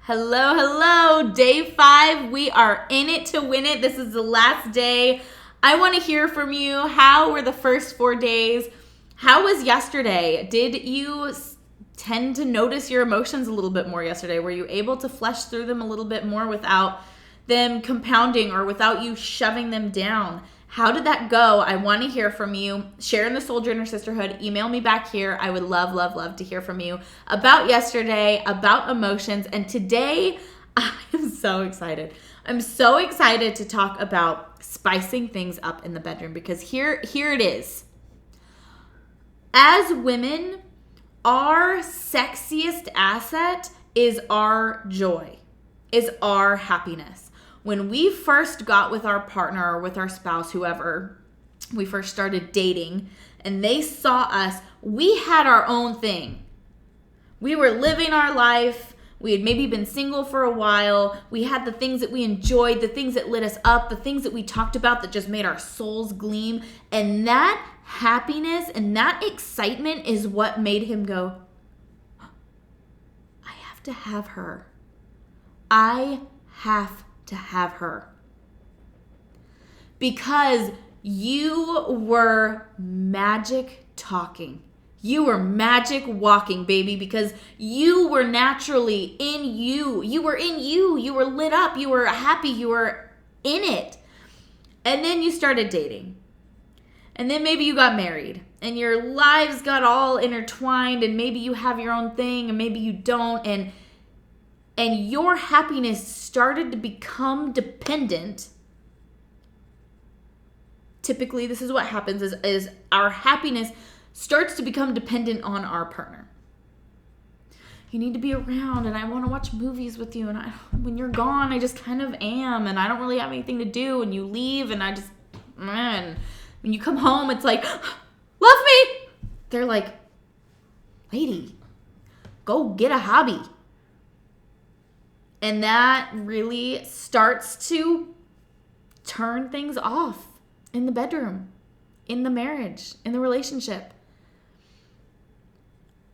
Hello, hello. Day 5. We are in it to win it. This is the last day. I want to hear from you. How were the first 4 days? How was yesterday? Did you tend to notice your emotions a little bit more yesterday? Were you able to flesh through them a little bit more without them compounding or without you shoving them down? How did that go? I want to hear from you. Share in the Soul Journey Sisterhood. Email me back here. I would love, love, love to hear from you about yesterday, about emotions. And today, I am so excited. I'm so excited to talk about spicing things up in the bedroom because here it is. As women, our sexiest asset is our joy, is our happiness. When we first got with our partner or with our spouse, whoever, we first started dating, and they saw us, we had our own thing. We were living our life. We had maybe been single for a while. We had the things that we enjoyed, the things that lit us up, the things that we talked about that just made our souls gleam. And that happiness and that excitement is what made him go, I have to have her. I have to have her. Because you were magic talking. You were magic walking, baby, because you were naturally in you. You were in you. You were lit up. You were happy. You were in it. And then you started dating. And then maybe you got married and your lives got all intertwined and maybe you have your own thing and maybe you don't. And your happiness started to become dependent. Typically, this is what happens is our happiness starts to become dependent on our partner. You need to be around and I want to watch movies with you. And when you're gone, I just kind of am. And I don't really have anything to do. And you leave and I just, man, when you come home, it's like, love me. They're like, lady, go get a hobby. And that really starts to turn things off in the bedroom, in the marriage, in the relationship.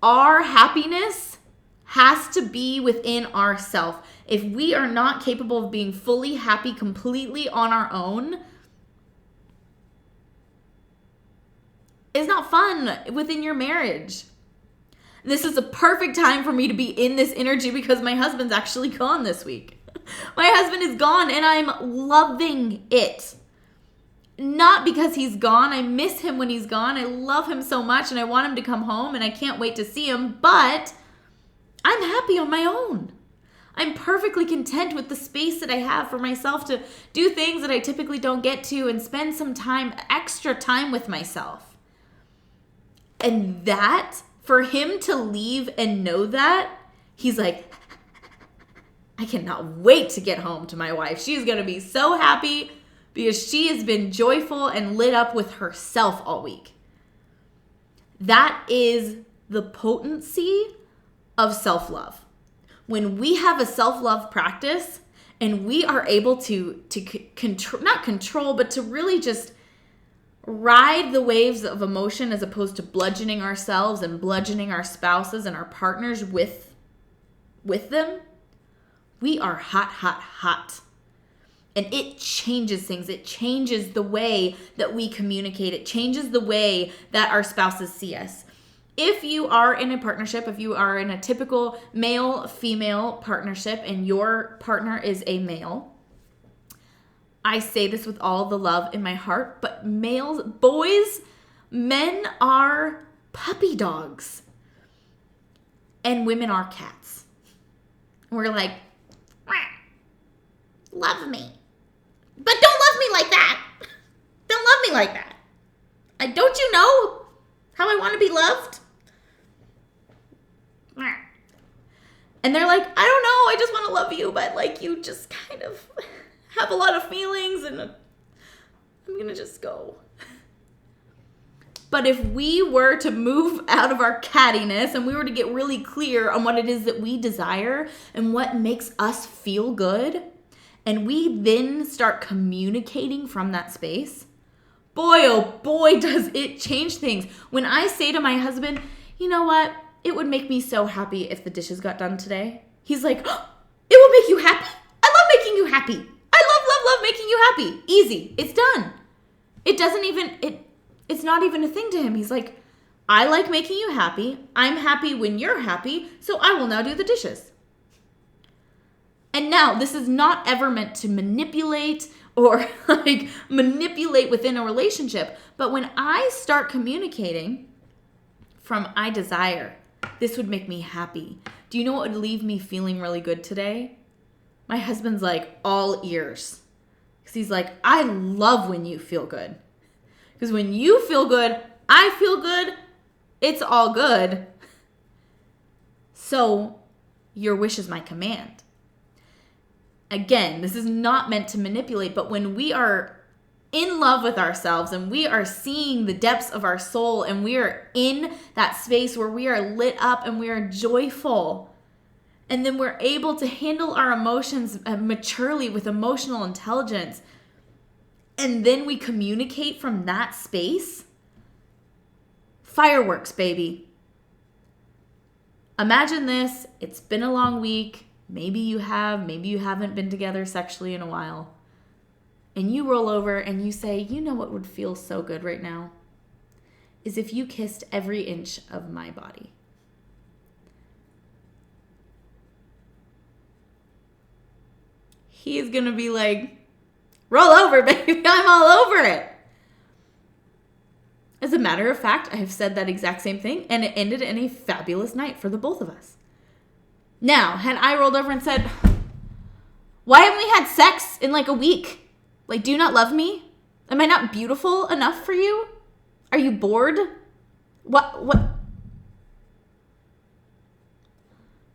Our happiness has to be within ourselves. If we are not capable of being fully happy completely on our own, it's not fun within your marriage. This is a perfect time for me to be in this energy because my husband's actually gone this week. My husband is gone and I'm loving it. Not because he's gone. I miss him when he's gone. I love him so much and I want him to come home and I can't wait to see him, but I'm happy on my own. I'm perfectly content with the space that I have for myself to do things that I typically don't get to and spend some time, extra time with myself. And that, for him to leave and know that, he's like, I cannot wait to get home to my wife. She's going to be so happy because she has been joyful and lit up with herself all week. That is the potency of self-love. When we have a self-love practice and we are able to not control, but to really just ride the waves of emotion as opposed to bludgeoning ourselves and bludgeoning our spouses and our partners with them, we are hot, hot, hot. And it changes things. It changes the way that we communicate. It changes the way that our spouses see us. If you are in a partnership, if you are in a typical male-female partnership and your partner is a male, I say this with all the love in my heart, but men are puppy dogs and women are cats. We're like, love me. But don't love me like that. Don't love me like that. Don't you know how I want to be loved? And they're like, I don't know, I just want to love you, but like you just kind of have a lot of feelings and I'm going to just go. But if we were to move out of our cattiness and we were to get really clear on what it is that we desire and what makes us feel good, and we then start communicating from that space, boy, oh boy, does it change things. When I say to my husband, you know what? It would make me so happy if the dishes got done today. He's like, oh, make you happy? I love making you happy. I love making you happy. Easy. It's done. It doesn't even, it's not even a thing to him. He's like, I like making you happy. I'm happy when you're happy, so I will now do the dishes. And now, this is not ever meant to manipulate or like manipulate within a relationship. But when I start communicating from I desire, this would make me happy. Do you know what would leave me feeling really good today? My husband's like all ears. Because he's like, I love when you feel good. Because when you feel good, I feel good. It's all good. So your wish is my command. Again, this is not meant to manipulate, but when we are in love with ourselves and we are seeing the depths of our soul and we are in that space where we are lit up and we are joyful, and then we're able to handle our emotions maturely with emotional intelligence, and then we communicate from that space, fireworks, baby. Imagine this. It's been a long week. Maybe you have, maybe you haven't been together sexually in a while. And you roll over and you say, you know what would feel so good right now? Is if you kissed every inch of my body. He's going to be like, roll over, baby. I'm all over it. As a matter of fact, I have said that exact same thing, and it ended in a fabulous night for the both of us. Now, had I rolled over and said, why haven't we had sex in like a week? Like, do you not love me? Am I not beautiful enough for you? Are you bored? What?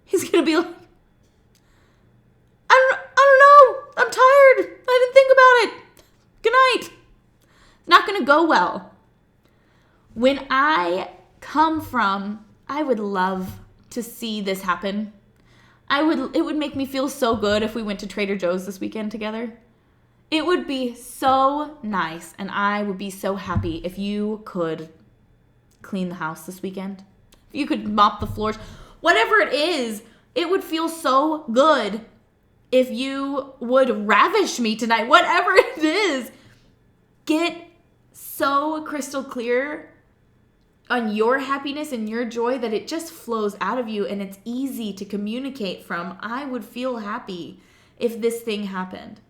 He's going to be like, I don't know. I'm tired. I didn't think about it. Good night. It's not going to go well. When I come from, I would love to see this happen. It would make me feel so good if we went to Trader Joe's this weekend together. It would be so nice, and I would be so happy if you could clean the house this weekend. If you could mop the floors. Whatever it is, it would feel so good if you would ravish me tonight. Whatever it is, get so crystal clear on your happiness and your joy that it just flows out of you, and it's easy to communicate from. I would feel happy if this thing happened.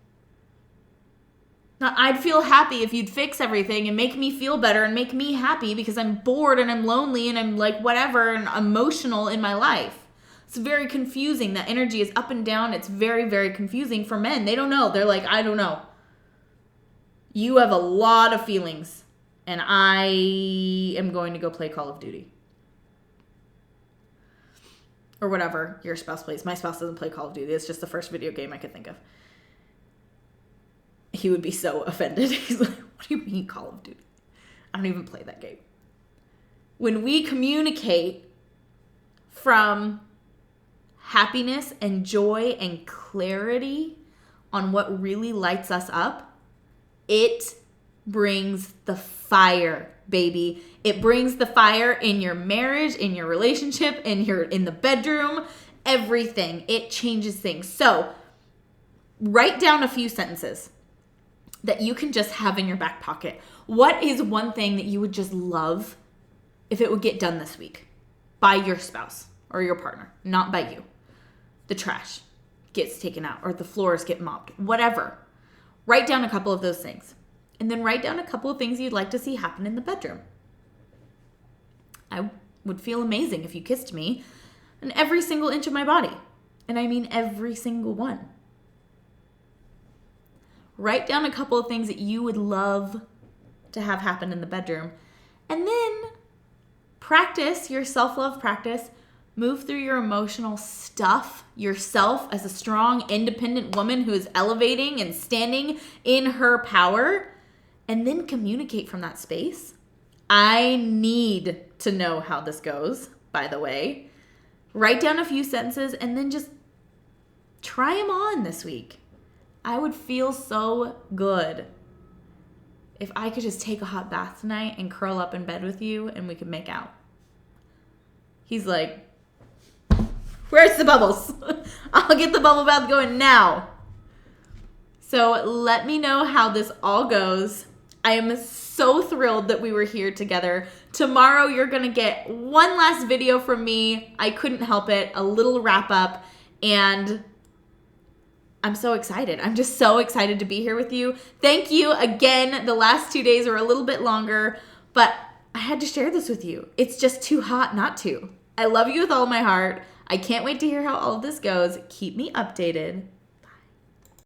Now, I'd feel happy if you'd fix everything and make me feel better and make me happy because I'm bored and I'm lonely and I'm like whatever and emotional in my life. It's very confusing. That energy is up and down. It's very, very confusing for men. They don't know. They're like, I don't know. You have a lot of feelings. And I am going to go play Call of Duty. Or whatever your spouse plays. My spouse doesn't play Call of Duty. It's just the first video game I could think of. He would be so offended. He's like, what do you mean Call of Duty? I don't even play that game. When we communicate from happiness and joy and clarity on what really lights us up, it brings the fire, baby. It brings the fire in your marriage, in your relationship, in the bedroom, everything. It changes things. So, write down a few sentences that you can just have in your back pocket. What is one thing that you would just love if it would get done this week by your spouse or your partner, not by you? The trash gets taken out or the floors get mopped, whatever. Write down a couple of those things. And then write down a couple of things you'd like to see happen in the bedroom. I would feel amazing if you kissed me in every single inch of my body. And I mean every single one. Write down a couple of things that you would love to have happen in the bedroom. And then practice your self-love practice. Move through your emotional stuff yourself as a strong, independent woman who is elevating and standing in her power. And then communicate from that space. I need to know how this goes, by the way. Write down a few sentences and then just try them on this week. I would feel so good if I could just take a hot bath tonight and curl up in bed with you and we could make out. He's like, Where's the bubbles? I'll get the bubble bath going now. So let me know how this all goes. I am so thrilled that we were here together. Tomorrow you're going to get one last video from me. I couldn't help it. A little wrap up. And I'm so excited. I'm just so excited to be here with you. Thank you again. The last 2 days are a little bit longer, but I had to share this with you. It's just too hot not to. I love you with all my heart. I can't wait to hear how all of this goes. Keep me updated.